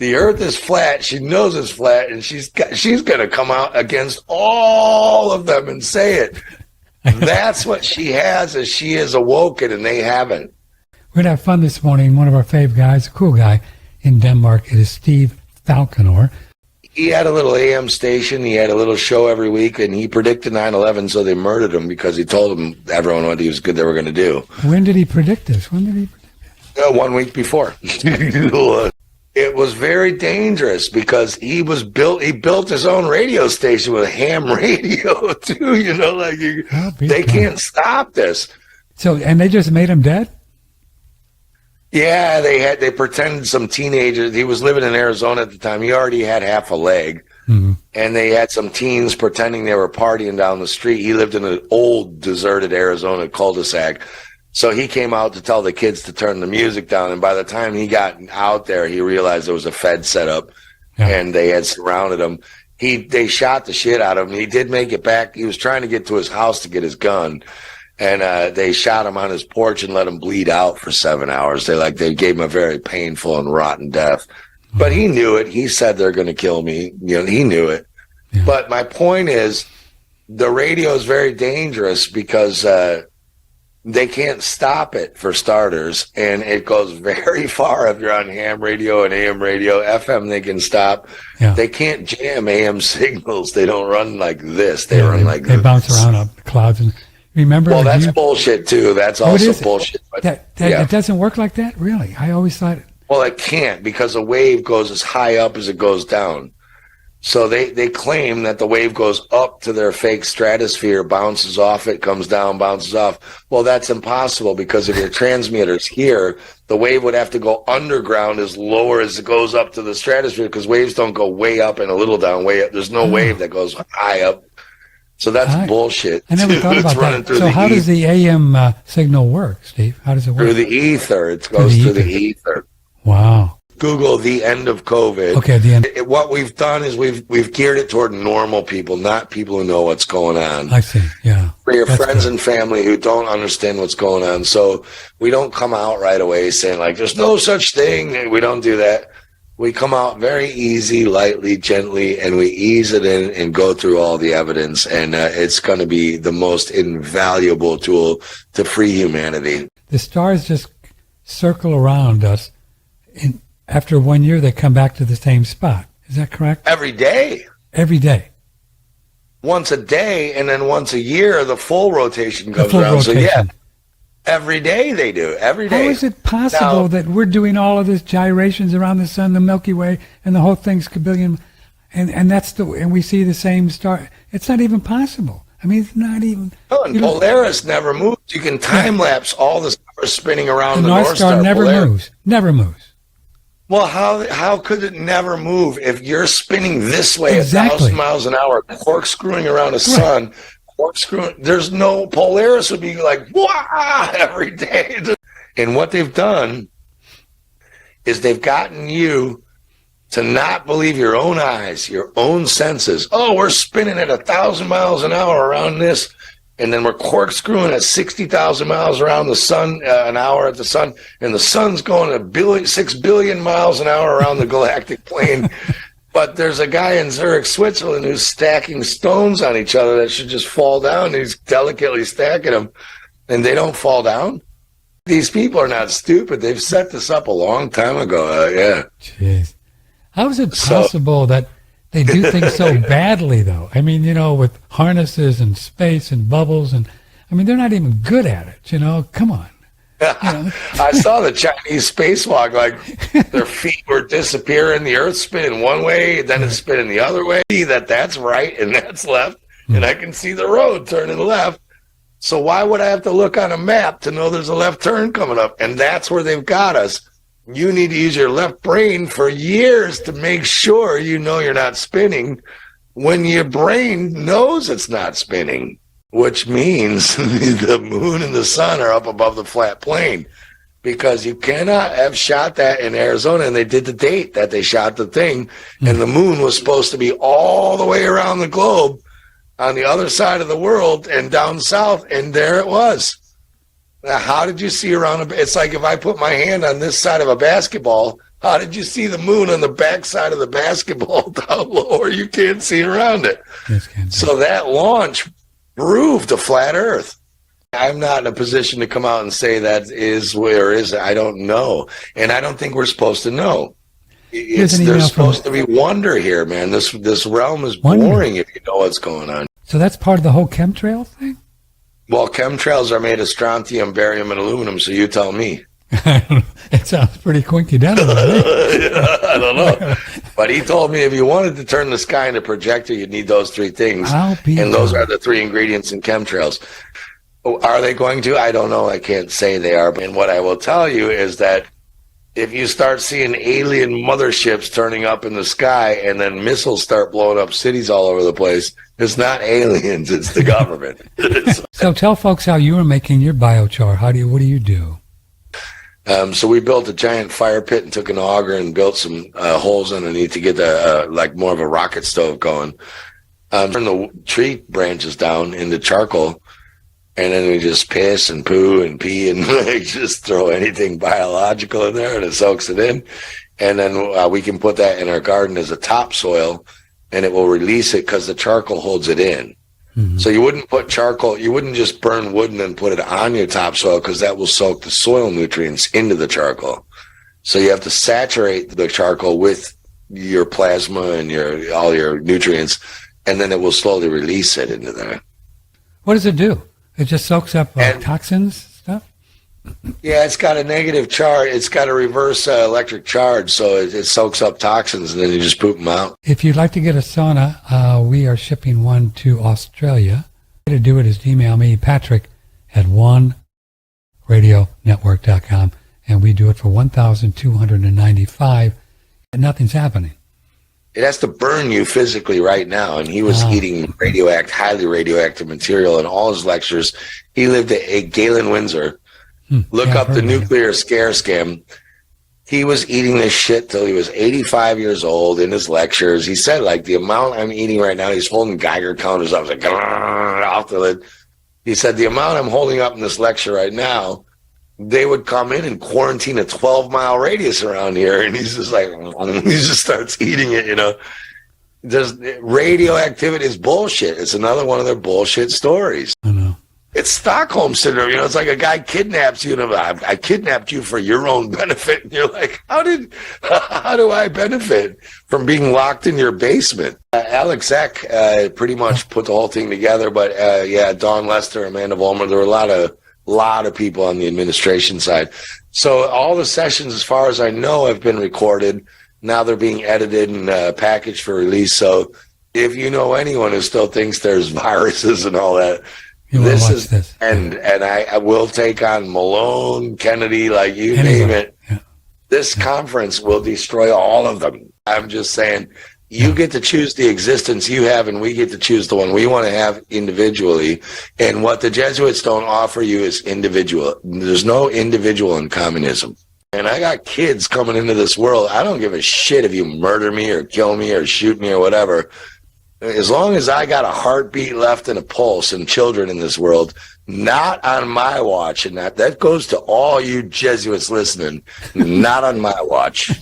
The earth is flat. She knows it's flat, and she's going to come out against all of them and say it. That's what she has, is she is awoken, and they haven't. We're going to have fun this morning. One of our fave guys, a cool guy in Denmark, it is Steve Falconer. He had a little AM station. He had a little show every week, and he predicted 9/11, so they murdered him because he told them everyone what he was good they were going to do. When did he predict this? 1 week before. It was very dangerous because he built his own radio station with ham radio too, they can't stop this. So, and they just made him dead? Yeah, they pretended some teenagers. He was living in Arizona at the time. He already had half a leg. Mm-hmm. And they had some teens pretending they were partying down the street. He lived in an old deserted Arizona cul-de-sac. So he came out to tell the kids to turn the music down, and by the time he got out there, he realized there was a Fed set up, and they had surrounded him. They shot the shit out of him. He did make it back. He was trying to get to his house to get his gun, and they shot him on his porch and let him bleed out for 7 hours. They gave him a very painful and rotten death. But he knew it. He said, they're going to kill me. He knew it. Yeah. But my point is, the radio is very dangerous because they can't stop it, for starters, and it goes very far if you're on ham radio and AM radio. FM they can stop. Yeah. They can't jam AM signals. They don't run like this. They run like this. They bounce around up the clouds. And remember? Well, that's bullshit too. That's also bullshit. But, it doesn't work like that, really. I always thought it. Well, it can't, because a wave goes as high up as it goes down. So they claim that the wave goes up to their fake stratosphere, bounces off it, comes down, bounces off. Well, that's impossible, because if your transmitter's here, the wave would have to go underground as lower as it goes up to the stratosphere, because waves don't go way up and a little down, way up. There's no wave that goes high up. So that's bullshit. I never thought about that. So how does the AM signal work, Steve? How does it work? Through the ether. It goes through the ether. Wow. Google the end of COVID. Okay, the end. What we've done is we've geared it toward normal people, not people who know what's going on. I see, yeah. For your friends and family who don't understand what's going on. So we don't come out right away saying, there's no such thing. We don't do that. We come out very easy, lightly, gently, and we ease it in and go through all the evidence. And it's going to be the most invaluable tool to free humanity. The stars just circle around us. After 1 year, they come back to the same spot. Is that correct? Every day. Every day. Once a day, and then once a year, the full rotation comes around. So, yeah, every day they do. Every day. How is it possible that we're doing all of this gyrations around the sun, the Milky Way, and the whole thing's kabillion, and we see the same star? It's not even possible. I mean, it's not even. Oh, and Polaris never moves. You can time lapse all the stars spinning around the North Star. Never moves. Never moves. Well, how could it never move if you're spinning this way 1,000 miles an hour, corkscrewing around a sun, corkscrewing? There's no Polaris would be like, wah, every day. And what they've done is they've gotten you to not believe your own eyes, your own senses. Oh, we're spinning at 1,000 miles an hour around this. And then we're corkscrewing at 60,000 miles around the sun, an hour at the sun, and the sun's going 6 billion miles an hour around the galactic plane. But there's a guy in Zurich, Switzerland, who's stacking stones on each other that should just fall down. And he's delicately stacking them, and they don't fall down. These people are not stupid. They've set this up a long time ago. Yeah. Jeez. How is it possible that they do things so badly, though? I mean, with harnesses and space and bubbles, and I mean, they're not even good at it. Come on. I saw the Chinese spacewalk, their feet were disappearing, the Earth's spinning one way, then it's spinning the other way. That's right and that's left, and I can see the road turning left. So why would I have to look on a map to know there's a left turn coming up? And that's where they've got us. You need to use your left brain for years to make sure you're not spinning when your brain knows it's not spinning, which means the moon and the sun are up above the flat plane, because you cannot have shot that in Arizona. And they did the date that they shot the thing, and the moon was supposed to be all the way around the globe on the other side of the world and down south, and there it was. Now, how did you see around? It's like if I put my hand on this side of a basketball, How did you see the moon on the backside of the basketball down lower? You can't see around it. Yes, can't see. So that launch proved a flat Earth. I'm not in a position to come out and say that is where is it. I don't know. And I don't think we're supposed to know. There's supposed to be wonder here, man. This realm is boring if you know what's going on. So that's part of the whole chemtrail thing? Well, chemtrails are made of strontium, barium, and aluminum, so you tell me. It sounds pretty coincidental. I don't know. But he told me if you wanted to turn the sky into a projector, you'd need those three things. And those are the three ingredients in chemtrails. Are they going to? I don't know. I can't say they are. And what I will tell you is that if you start seeing alien motherships turning up in the sky and then missiles start blowing up cities all over the place, it's not aliens, it's the government. So tell folks how you were making your biochar. What do you do? So we built a giant fire pit and took an auger and built some holes underneath to get like more of a rocket stove going. Turn the tree branches down into charcoal. And then we just piss and poo and pee and just throw anything biological in there and it soaks it in. And then we can put that in our garden as a topsoil and it will release it because the charcoal holds it in. Mm-hmm. So you wouldn't put charcoal, you wouldn't just burn wood and then put it on your topsoil because that will soak the soil nutrients into the charcoal. So you have to saturate the charcoal with your plasma and all your nutrients, and then it will slowly release it into there. What does it do? It just soaks up toxins stuff? Yeah, it's got a negative charge. It's got a reverse electric charge, so it soaks up toxins, and then you just poop them out. If you'd like to get a sauna, we are shipping one to Australia. The way to do it is to email me, Patrick, at oneradionetwork.com, and we do it for $1,295, and nothing's happening. It has to burn you physically right now. And he was eating highly radioactive material in all his lectures. He lived at Galen, Windsor. Look up the nuclear scare scam. He was eating this shit till he was 85 years old in his lectures. He said, like, the amount I'm eating right now, he's holding Geiger counters. I was like, off the lid. He said, the amount I'm holding up in this lecture right now, they would come in and quarantine a 12-mile radius around here. And he's just like, he just starts eating it, you know. Radioactivity is bullshit. It's another one of their bullshit stories. I know. It's Stockholm Syndrome. You know, it's like a guy kidnaps you. And I kidnapped you for your own benefit. And you're like, how do I benefit from being locked in your basement? Alex Eck pretty much put the whole thing together. But, Dawn Lester, Amanda Vollmer, there were a lot of people on the administration side. So all the sessions, as far as I know, have been recorded. Now they're being edited and packaged for release. So if you know anyone who still thinks there's viruses and all that, this is this. And I will take on Malone, Kennedy, like you name it. Yeah. This conference will destroy all of them. I'm just saying, you get to choose the existence you have, and we get to choose the one we want to have individually. And what the Jesuits don't offer you is individual. There's no individual in communism. And I got kids coming into this world. I don't give a shit if you murder me or kill me or shoot me or whatever. As long as I got a heartbeat left and a pulse and children in this world, not on my watch. And that goes to all you Jesuits listening, not on my watch.